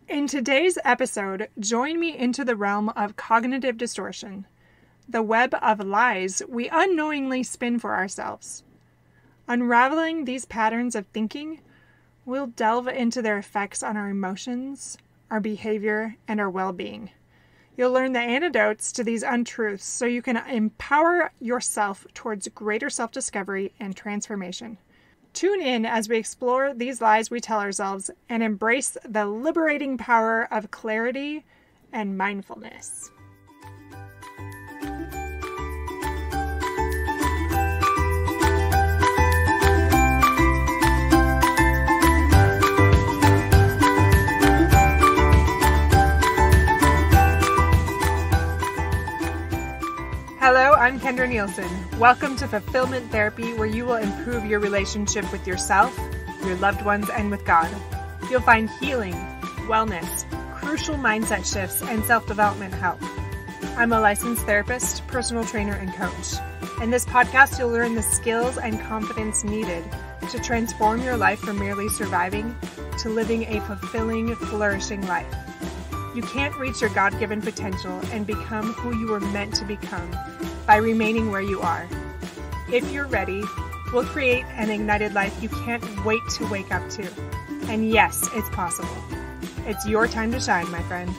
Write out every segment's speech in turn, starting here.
In today's episode, join me into the realm of cognitive distortion, the web of lies we unknowingly spin for ourselves. Unraveling these patterns of thinking, we'll delve into their effects on our emotions, our behavior, and our well-being. You'll learn the antidotes to these untruths so you can empower yourself towards greater self-discovery and transformation. Tune in as we explore these lies we tell ourselves and embrace the liberating power of clarity and mindfulness. Hello, I'm Kendra Nielsen. Welcome to Fulfillment Therapy, where you will improve your relationship with yourself, your loved ones, and with God. You'll find healing, wellness, crucial mindset shifts, and self-development help. I'm a licensed therapist, personal trainer, and coach. In this podcast, you'll learn the skills and confidence needed to transform your life from merely surviving to living a fulfilling, flourishing life. You can't reach your God-given potential and become who you were meant to become by remaining where you are. If you're ready, we'll create an ignited life you can't wait to wake up to. And yes, it's possible. It's your time to shine, my friend.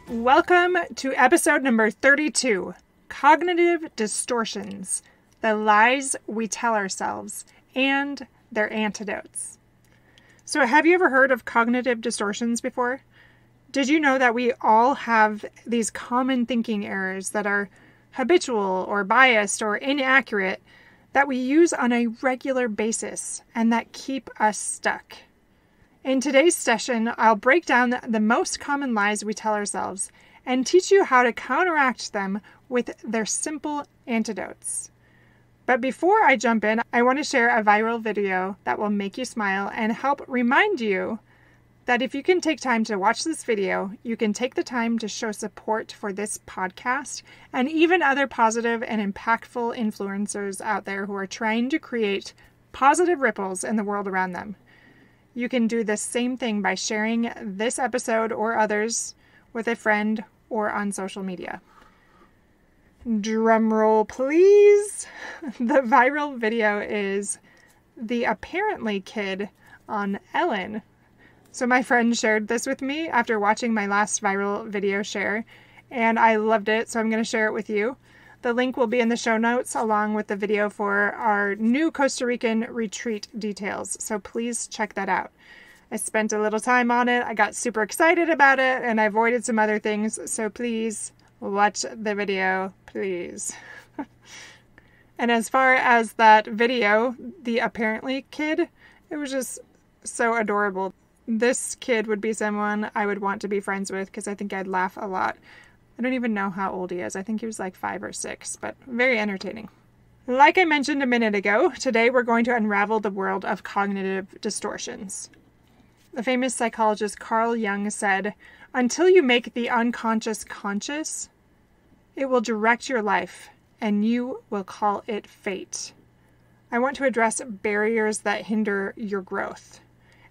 Welcome to episode number 32. Cognitive distortions, the lies we tell ourselves, and their antidotes. So have you ever heard of cognitive distortions before? Did you know that we all have these common thinking errors that are habitual or biased or inaccurate that we use on a regular basis and that keep us stuck? In today's session, I'll break down the most common lies we tell ourselves and teach you how to counteract them with their simple antidotes. But before I jump in, I want to share a viral video that will make you smile and help remind you that if you can take time to watch this video, you can take the time to show support for this podcast and even other positive and impactful influencers out there who are trying to create positive ripples in the world around them. You can do the same thing by sharing this episode or others with a friend or on social media. Drum roll, please. The viral video is the apparently kid on Ellen. So my friend shared this with me after watching my last viral video share, and I loved it, so I'm going to share it with you. The link will be in the show notes along with the video for our new Costa Rican retreat details, so please check that out. I spent a little time on it, I got super excited about it, and I avoided some other things, so please watch the video, please. And as far as that video, the apparently kid, it was just so adorable. This kid would be someone I would want to be friends with because I think I'd laugh a lot. I don't even know how old he is. I think he was like 5 or 6, but very entertaining. Like I mentioned a minute ago, today we're going to unravel the world of cognitive distortions. The famous psychologist Carl Jung said, "Until you make the unconscious conscious, it will direct your life, and you will call it fate." I want to address barriers that hinder your growth,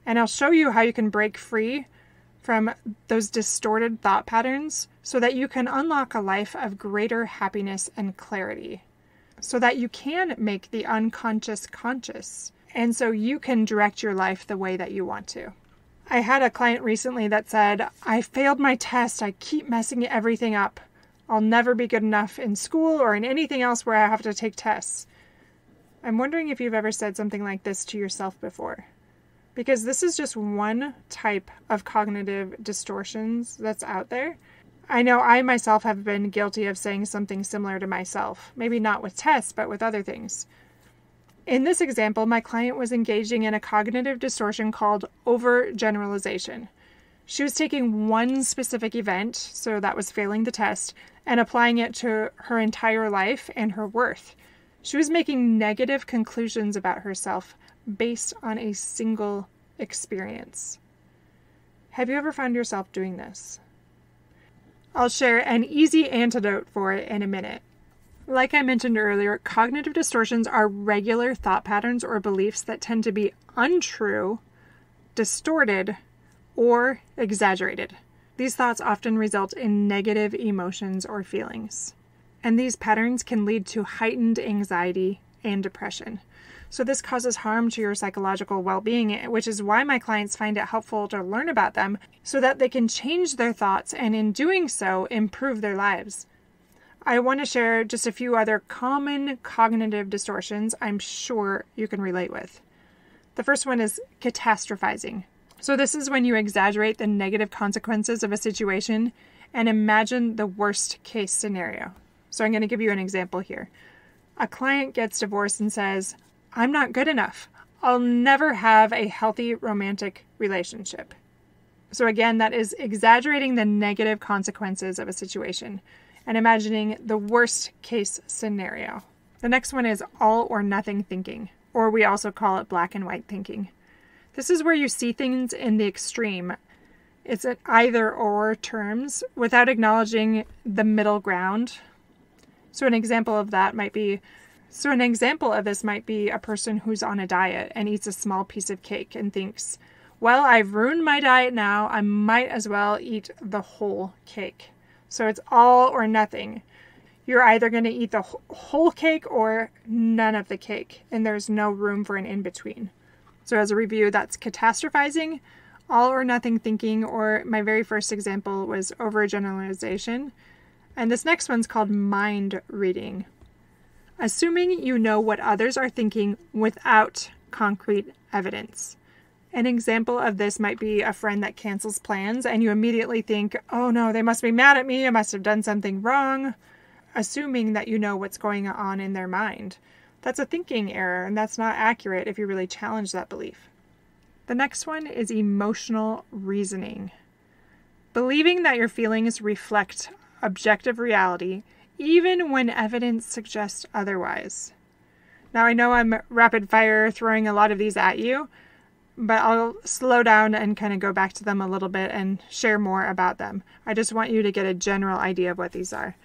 and I'll show you how you can break free from those distorted thought patterns so that you can unlock a life of greater happiness and clarity, so that you can make the unconscious conscious, and so you can direct your life the way that you want to. I had a client recently that said, "I failed my test. I keep messing everything up. I'll never be good enough in school or in anything else where I have to take tests." I'm wondering if you've ever said something like this to yourself before. Because this is just one type of cognitive distortions that's out there. I know I myself have been guilty of saying something similar to myself. Maybe not with tests, but with other things. In this example, my client was engaging in a cognitive distortion called overgeneralization. She was taking one specific event, so that was failing the test, and applying it to her entire life and her worth. She was making negative conclusions about herself based on a single experience. Have you ever found yourself doing this? I'll share an easy antidote for it in a minute. Like I mentioned earlier, cognitive distortions are regular thought patterns or beliefs that tend to be untrue, distorted, or exaggerated. These thoughts often result in negative emotions or feelings. And these patterns can lead to heightened anxiety and depression. So this causes harm to your psychological well-being, which is why my clients find it helpful to learn about them so that they can change their thoughts and in doing so, improve their lives. I want to share just a few other common cognitive distortions I'm sure you can relate with. The first one is catastrophizing. So this is when you exaggerate the negative consequences of a situation and imagine the worst case scenario. So I'm going to give you an example here. A client gets divorced and says, "I'm not good enough. I'll never have a healthy romantic relationship." So again, that is exaggerating the negative consequences of a situation and imagining the worst case scenario. The next one is all or nothing thinking, or we also call it black and white thinking. This is where you see things in the extreme. It's at either or terms without acknowledging the middle ground. So an example of this might be a person who's on a diet and eats a small piece of cake and thinks, well, I've ruined my diet now. I might as well eat the whole cake. So it's all or nothing. You're either going to eat the whole cake or none of the cake, and there's no room for an in-between. So as a review, that's catastrophizing, all or nothing thinking, or my very first example was overgeneralization. And this next one's called mind reading. Assuming you know what others are thinking without concrete evidence. An example of this might be a friend that cancels plans and you immediately think, oh no, they must be mad at me. I must have done something wrong. Assuming that you know what's going on in their mind. That's a thinking error, and that's not accurate if you really challenge that belief. The next one is emotional reasoning. Believing that your feelings reflect objective reality, even when evidence suggests otherwise. Now, I know I'm rapid fire throwing a lot of these at you, but I'll slow down and kind of go back to them a little bit and share more about them. I just want you to get a general idea of what these are.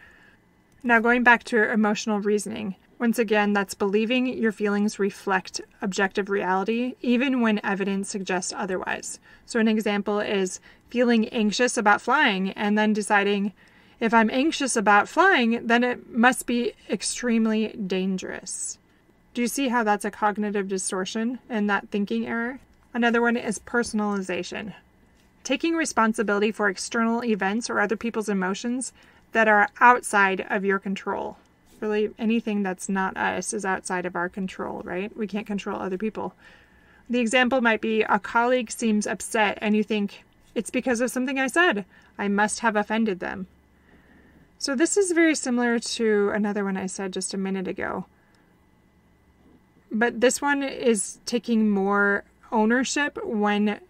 Now, going back to emotional reasoning. Once again, that's believing your feelings reflect objective reality, even when evidence suggests otherwise. So an example is feeling anxious about flying and then deciding, if I'm anxious about flying, then it must be extremely dangerous. Do you see how that's a cognitive distortion and that thinking error? Another one is personalization. Taking responsibility for external events or other people's emotions that are outside of your control. Really, anything that's not us is outside of our control, right? We can't control other people. The example might be a colleague seems upset and you think, it's because of something I said. I must have offended them. So this is very similar to another one I said just a minute ago. But this one is taking more ownership when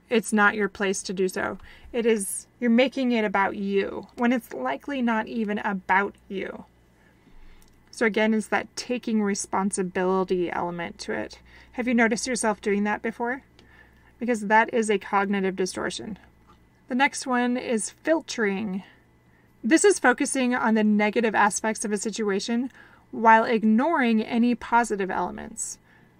it's not your place to do so. You're making it about you when it's likely not even about you. So again, it's that taking responsibility element to it. Have you noticed yourself doing that before? Because that is a cognitive distortion. The next one is filtering. This is focusing on the negative aspects of a situation while ignoring any positive elements.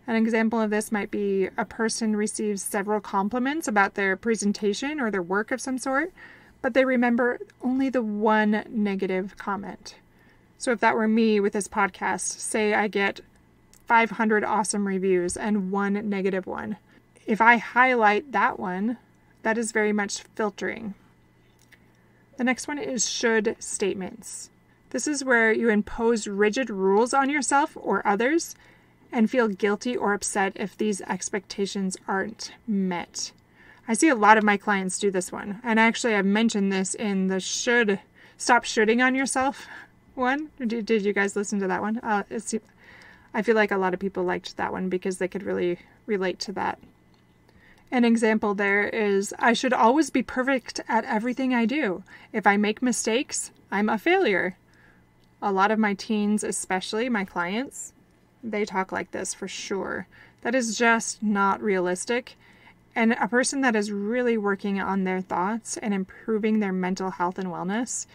An example of this might be a person receives several compliments about their presentation or their work of some sort, but they remember only the one negative comment. So if that were me with this podcast, say I get 500 awesome reviews and one negative one. If I highlight that one, that is very much filtering. The next one is should statements. This is where you impose rigid rules on yourself or others and feel guilty or upset if these expectations aren't met. I see a lot of my clients do this one. And actually, I've mentioned this in the stop shooting on yourself one. Did you guys listen to that one? I feel like a lot of people liked that one because they could really relate to that. An example there is, I should always be perfect at everything I do. If I make mistakes, I'm a failure. A lot of my teens, especially my clients, they talk like this for sure. That is just not realistic. And a person that is really working on their thoughts and improving their mental health and wellness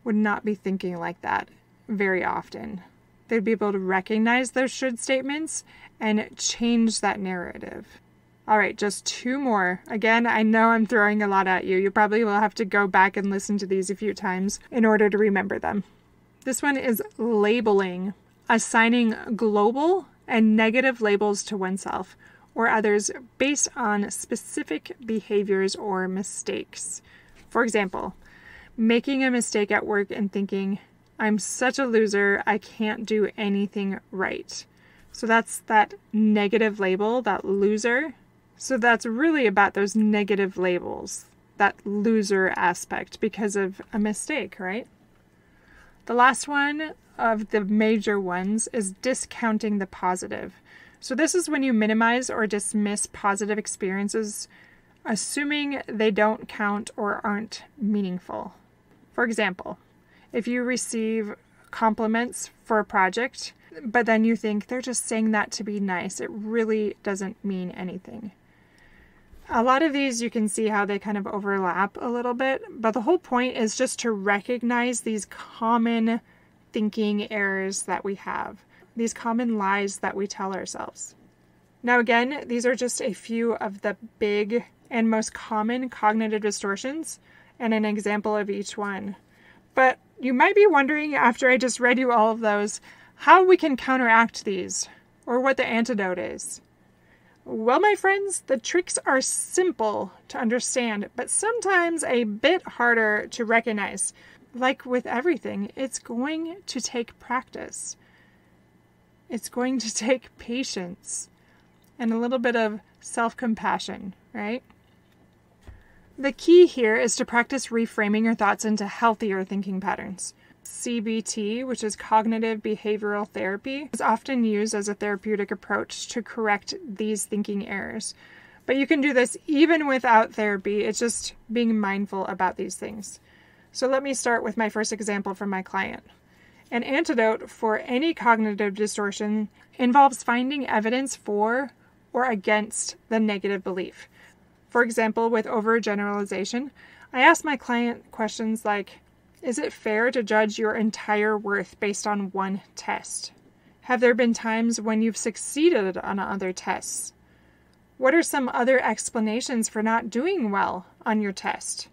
would not be thinking like that very often. They'd be able to recognize those should statements and change that narrative. All right, just 2 more. Again, I know I'm throwing a lot at you. You probably will have to go back and listen to these a few times in order to remember them. This one is labeling, assigning global and negative labels to oneself or others based on specific behaviors or mistakes. For example, making a mistake at work and thinking, I'm such a loser, I can't do anything right. So that's that negative label, that loser. So that's really about those negative labels, that loser aspect because of a mistake, right? The last one of the major ones is discounting the positive. So this is when you minimize or dismiss positive experiences, assuming they don't count or aren't meaningful. For example, if you receive compliments for a project, but then you think they're just saying that to be nice, it really doesn't mean anything. A lot of these you can see how they kind of overlap a little bit, but the whole point is just to recognize these common thinking errors that we have, these common lies that we tell ourselves. Now again, these are just a few of the big and most common cognitive distortions and an example of each one. But you might be wondering, after I just read you all of those, how we can counteract these or what the antidote is. Well, my friends, the tricks are simple to understand, but sometimes a bit harder to recognize. Like with everything, it's going to take practice. It's going to take patience and a little bit of self-compassion, right? The key here is to practice reframing your thoughts into healthier thinking patterns. CBT, which is cognitive behavioral therapy, is often used as a therapeutic approach to correct these thinking errors. But you can do this even without therapy. It's just being mindful about these things. So let me start with my first example from my client. An antidote for any cognitive distortion involves finding evidence for or against the negative belief. For example, with overgeneralization, I ask my client questions like, is it fair to judge your entire worth based on one test? Have there been times when you've succeeded on other tests? What are some other explanations for not doing well on your test?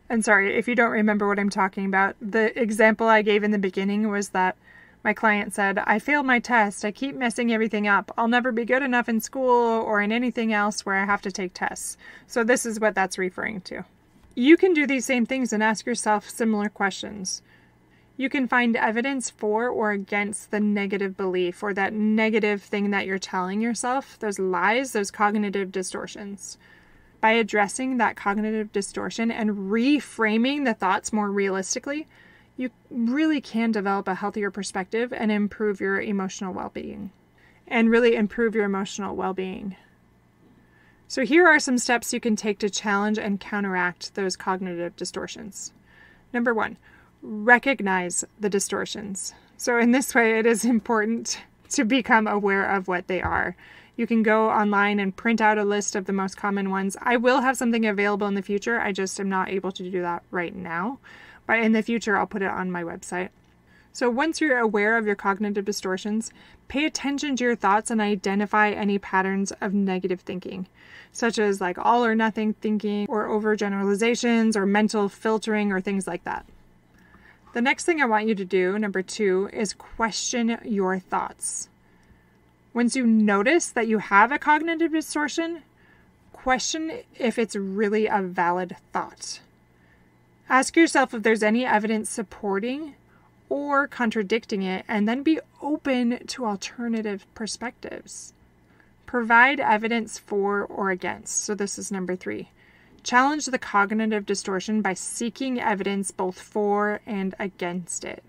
And sorry, if you don't remember what I'm talking about, the example I gave in the beginning was that my client said, I failed my test, I keep messing everything up, I'll never be good enough in school or in anything else where I have to take tests. So this is what that's referring to. You can do these same things and ask yourself similar questions. You can find evidence for or against the negative belief or that negative thing that you're telling yourself, those lies, those cognitive distortions. By addressing that cognitive distortion and reframing the thoughts more realistically, you really can develop a healthier perspective and improve your emotional well-being. So here are some steps you can take to challenge and counteract those cognitive distortions. Number 1, recognize the distortions. So in this way, it is important to become aware of what they are. You can go online and print out a list of the most common ones. I will have something available in the future. I just am not able to do that right now. But in the future, I'll put it on my website. So once you're aware of your cognitive distortions, pay attention to your thoughts and identify any patterns of negative thinking, such as like all or nothing thinking or overgeneralizations or mental filtering or things like that. The next thing I want you to do, number 2, is question your thoughts. Once you notice that you have a cognitive distortion, question if it's really a valid thought. Ask yourself if there's any evidence supporting or contradicting it, and then be open to alternative perspectives. Provide evidence for or against. So this is number 3. Challenge the cognitive distortion by seeking evidence both for and against it.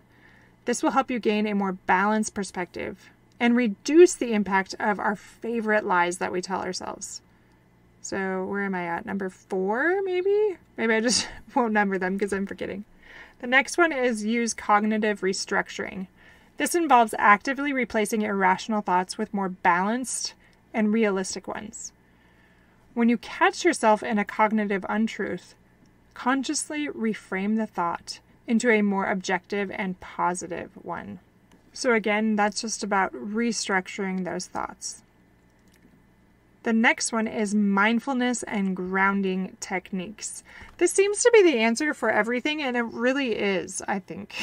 This will help you gain a more balanced perspective and reduce the impact of our favorite lies that we tell ourselves. So where am I at? Number 4, maybe? Maybe I just won't number them because I'm forgetting. The next one is use cognitive restructuring. This involves actively replacing irrational thoughts with more balanced and realistic ones. When you catch yourself in a cognitive untruth, consciously reframe the thought into a more objective and positive one. So again, that's just about restructuring those thoughts. The next one is mindfulness and grounding techniques. This seems to be the answer for everything, and it really is, I think.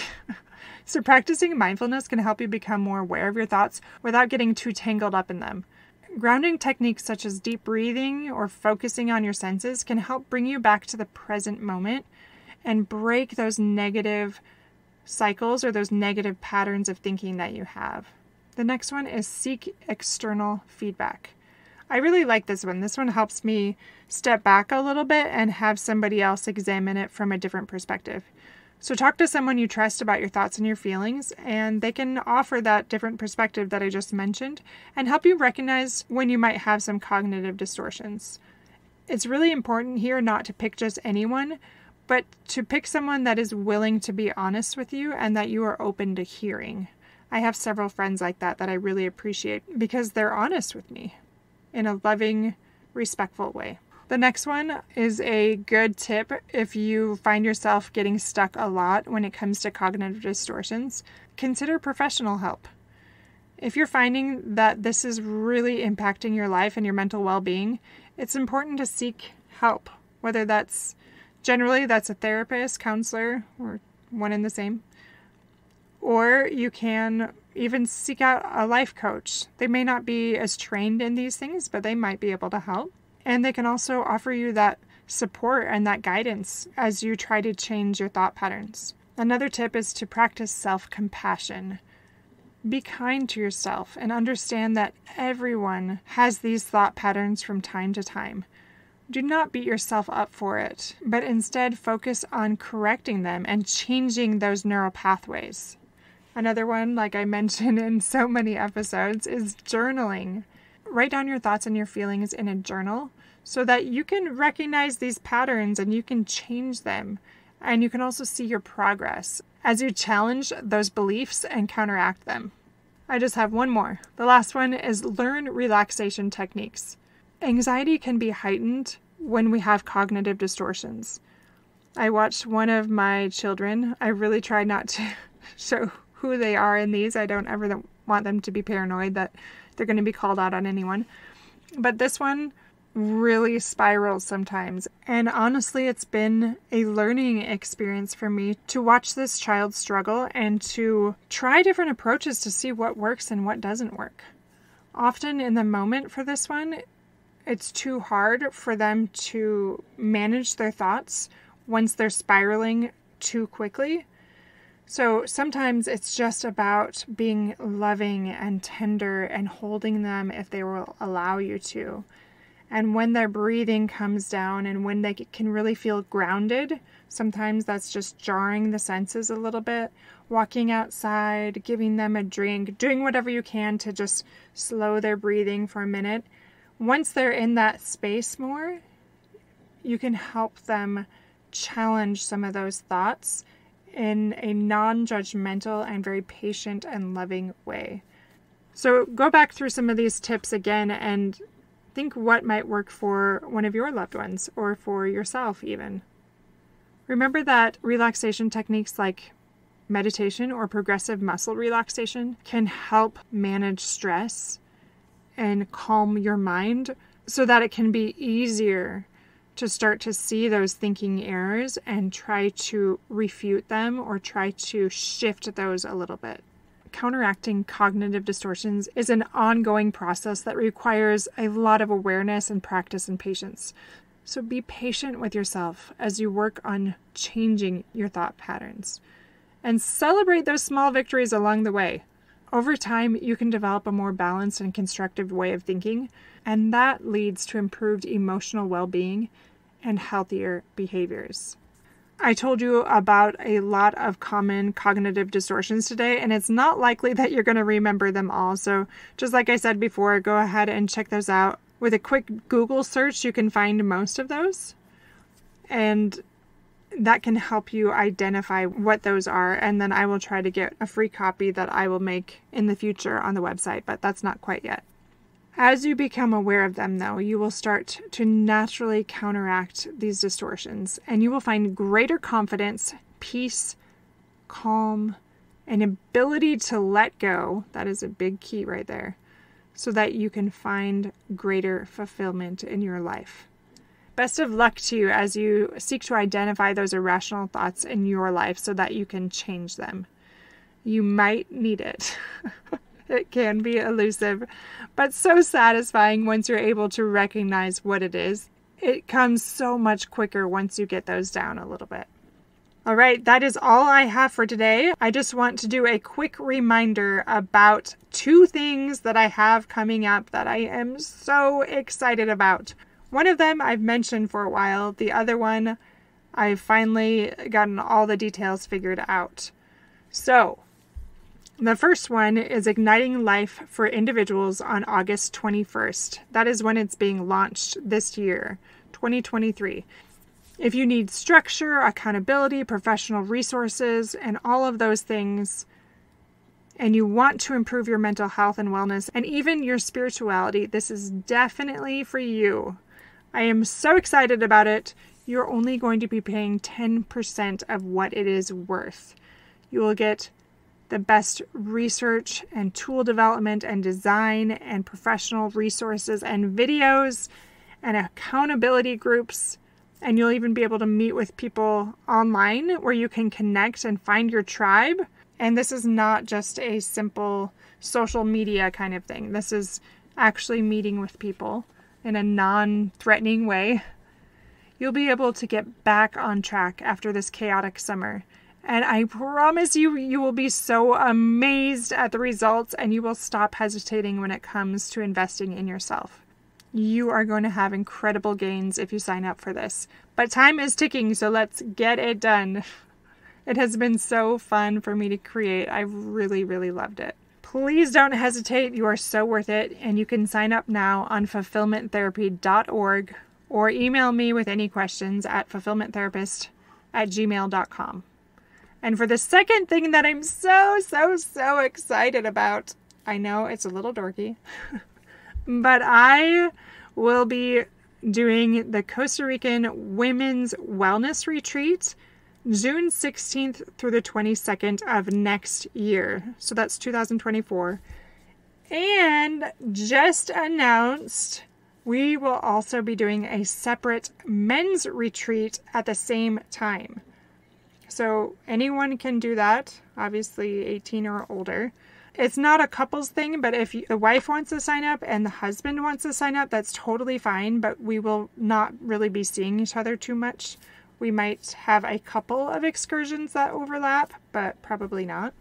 So practicing mindfulness can help you become more aware of your thoughts without getting too tangled up in them. Grounding techniques such as deep breathing or focusing on your senses can help bring you back to the present moment and break those negative cycles or those negative patterns of thinking that you have. The next one is seek external feedback. I really like this one. This one helps me step back a little bit and have somebody else examine it from a different perspective. So talk to someone you trust about your thoughts and your feelings, and they can offer that different perspective that I just mentioned and help you recognize when you might have some cognitive distortions. It's really important here not to pick just anyone, but to pick someone that is willing to be honest with you and that you are open to hearing. I have several friends like that I really appreciate because they're honest with me in a loving, respectful way. The next one is a good tip if you find yourself getting stuck a lot when it comes to cognitive distortions. Consider professional help. If you're finding that this is really impacting your life and your mental well-being, it's important to seek help, whether that's a therapist, counselor, or one and the same. Or you can even seek out a life coach. They may not be as trained in these things, but they might be able to help. And they can also offer you that support and that guidance as you try to change your thought patterns. Another tip is to practice self-compassion. Be kind to yourself and understand that everyone has these thought patterns from time to time. Do not beat yourself up for it, but instead focus on correcting them and changing those neural pathways. Another one, like I mentioned in so many episodes, is journaling. Write down your thoughts and your feelings in a journal so that you can recognize these patterns and you can change them. And you can also see your progress as you challenge those beliefs and counteract them. I just have one more. The last one is learn relaxation techniques. Anxiety can be heightened when we have cognitive distortions. I watched one of my children. I really try not to show who they are in these. I don't ever want them to be paranoid that they're going to be called out on anyone. But this one really spirals sometimes. And honestly, it's been a learning experience for me to watch this child struggle and to try different approaches to see what works and what doesn't work. Often in the moment for this one, it's too hard for them to manage their thoughts once they're spiraling too quickly. So sometimes it's just about being loving and tender and holding them if they will allow you to. And when their breathing comes down and when they can really feel grounded, sometimes that's just jarring the senses a little bit, walking outside, giving them a drink, doing whatever you can to just slow their breathing for a minute. Once they're in that space more, you can help them challenge some of those thoughts in a non-judgmental and very patient and loving way. So go back through some of these tips again and think what might work for one of your loved ones or for yourself even. Remember that relaxation techniques like meditation or progressive muscle relaxation can help manage stress and calm your mind so that it can be easier to start to see those thinking errors and try to refute them or try to shift those a little bit. Counteracting cognitive distortions is an ongoing process that requires a lot of awareness and practice and patience. So be patient with yourself as you work on changing your thought patterns and celebrate those small victories along the way. Over time, you can develop a more balanced and constructive way of thinking, and that leads to improved emotional well-being and healthier behaviors. I told you about a lot of common cognitive distortions today, and it's not likely that you're going to remember them all. So just like I said before, go ahead and check those out. With a quick Google search, you can find most of those, and that can help you identify what those are. And then I will try to get a free copy that I will make in the future on the website, but that's not quite yet. As you become aware of them, though, you will start to naturally counteract these distortions, and you will find greater confidence, peace, calm, and ability to let go. That is a big key right there, so that you can find greater fulfillment in your life. Best of luck to you as you seek to identify those irrational thoughts in your life so that you can change them. You might need it. It can be elusive, but so satisfying once you're able to recognize what it is. It comes so much quicker once you get those down a little bit. All right, that is all I have for today. I just want to do a quick reminder about 2 things that I have coming up that I am so excited about. One of them I've mentioned for a while. The other one, I've finally gotten all the details figured out. So, the first one is Igniting Life for Individuals on August 21st. That is when it's being launched this year, 2023. If you need structure, accountability, professional resources, and all of those things, and you want to improve your mental health and wellness, and even your spirituality, this is definitely for you. I am so excited about it. You're only going to be paying 10% of what it is worth. You will get the best research and tool development and design and professional resources and videos and accountability groups. And you'll even be able to meet with people online where you can connect and find your tribe. And this is not just a simple social media kind of thing. This is actually meeting with people in a non-threatening way. You'll be able to get back on track after this chaotic summer. And I promise you, you will be so amazed at the results and you will stop hesitating when it comes to investing in yourself. You are going to have incredible gains if you sign up for this. But time is ticking, so let's get it done. It has been so fun for me to create. I've really, really loved it. Please don't hesitate. You are so worth it. And you can sign up now on fulfillmenttherapy.org or email me with any questions at fulfillmenttherapist@gmail.com. And for the second thing that I'm so excited about, I know it's a little dorky, but I will be doing the Costa Rican Women's Wellness Retreat June 16th through the 22nd of next year. So that's 2024. And just announced, we will also be doing a separate men's retreat at the same time. So anyone can do that, obviously 18 or older. It's not a couples thing, but if the wife wants to sign up and the husband wants to sign up, that's totally fine, but we will not really be seeing each other too much. We might have a couple of excursions that overlap, but probably not.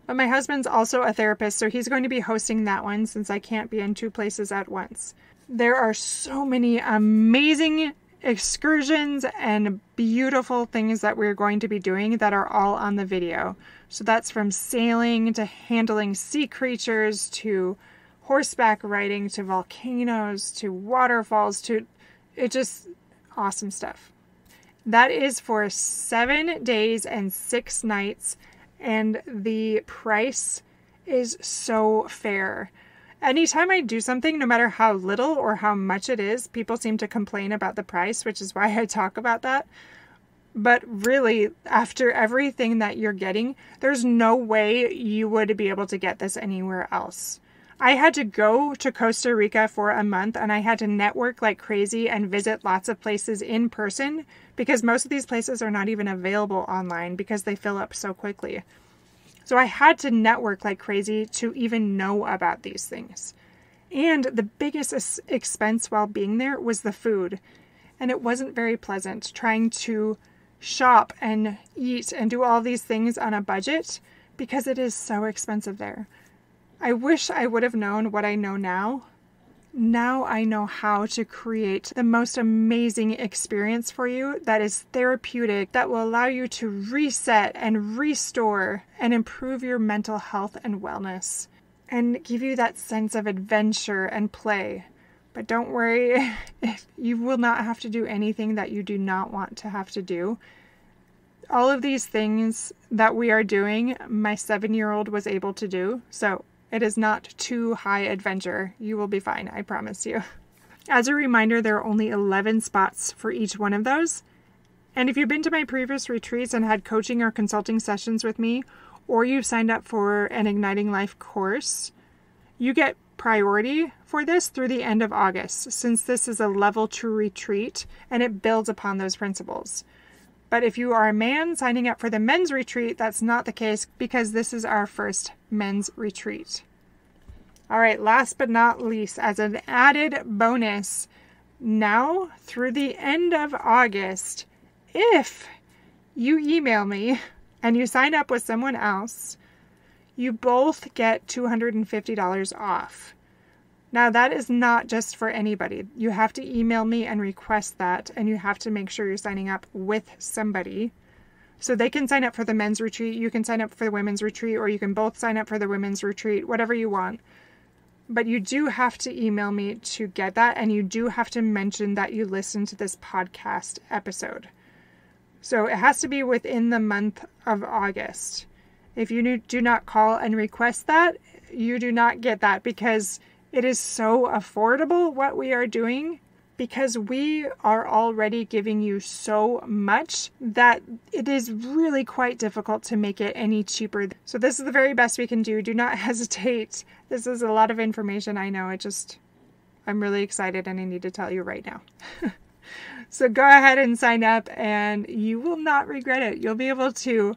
But my husband's also a therapist, so he's going to be hosting that one since I can't be in 2 places at once. There are so many amazing excursions and beautiful things that we're going to be doing that are all on the video. So that's from sailing to handling sea creatures to horseback riding to volcanoes to waterfalls to it just awesome stuff. That is for 7 days and 6 nights, and the price is so fair. Anytime I do something, no matter how little or how much it is, people seem to complain about the price, which is why I talk about that. But really, after everything that you're getting, there's no way you would be able to get this anywhere else. I had to go to Costa Rica for a month, and I had to network like crazy and visit lots of places in person because most of these places are not even available online because they fill up so quickly. So I had to network like crazy to even know about these things. And the biggest expense while being there was the food. And it wasn't very pleasant trying to shop and eat and do all these things on a budget because it is so expensive there. I wish I would have known what I know now. Now I know how to create the most amazing experience for you that is therapeutic, that will allow you to reset and restore and improve your mental health and wellness and give you that sense of adventure and play. But don't worry, you will not have to do anything that you do not want to have to do. All of these things that we are doing, my 7-year-old was able to do. So It is not too high adventure. You will be fine, I promise you. As a reminder, there are only 11 spots for each one of those. And if you've been to my previous retreats and had coaching or consulting sessions with me, or you've signed up for an Igniting Life course, you get priority for this through the end of August, since this is a level 2 retreat and it builds upon those principles. But if you are a man signing up for the men's retreat, that's not the case because this is our first men's retreat. All right, last but not least, as an added bonus, now through the end of August, if you email me and you sign up with someone else, you both get $250 off. Now, that is not just for anybody. You have to email me and request that, and you have to make sure you're signing up with somebody. So they can sign up for the men's retreat, you can sign up for the women's retreat, or you can both sign up for the women's retreat, whatever you want. But you do have to email me to get that, and you do have to mention that you listened to this podcast episode. So it has to be within the month of August. If you do not call and request that, you do not get that, because it is so affordable what we are doing, because we are already giving you so much that it is really quite difficult to make it any cheaper. So this is the very best we can do. Do not hesitate. This is a lot of information, I know. I'm really excited and I need to tell you right now. So go ahead and sign up and you will not regret it. You'll be able to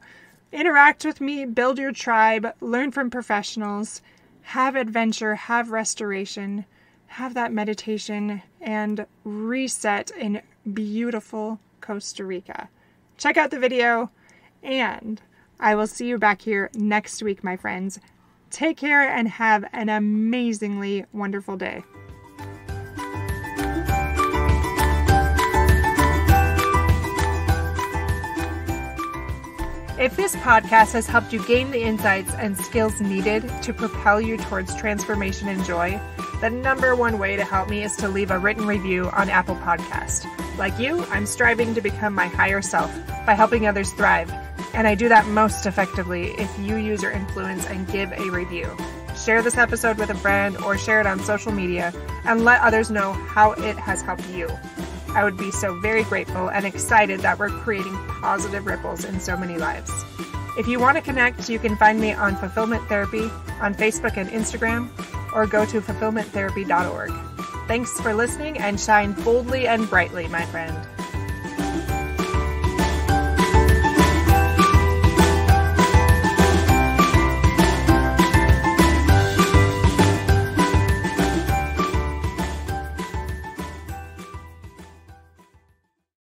interact with me, build your tribe, learn from professionals, have adventure, have restoration, have that meditation, and reset in beautiful Costa Rica. Check out the video, and I will see you back here next week, my friends. Take care and have an amazingly wonderful day. If this podcast has helped you gain the insights and skills needed to propel you towards transformation and joy, the number one way to help me is to leave a written review on Apple Podcast. Like you, I'm striving to become my higher self by helping others thrive, and I do that most effectively if you use your influence and give a review. Share this episode with a friend or share it on social media and let others know how it has helped you. I would be so very grateful and excited that we're creating positive ripples in so many lives. If you want to connect, you can find me on Fulfillment Therapy on Facebook and Instagram, or go to fulfillmenttherapy.org. Thanks for listening, and shine boldly and brightly, my friend.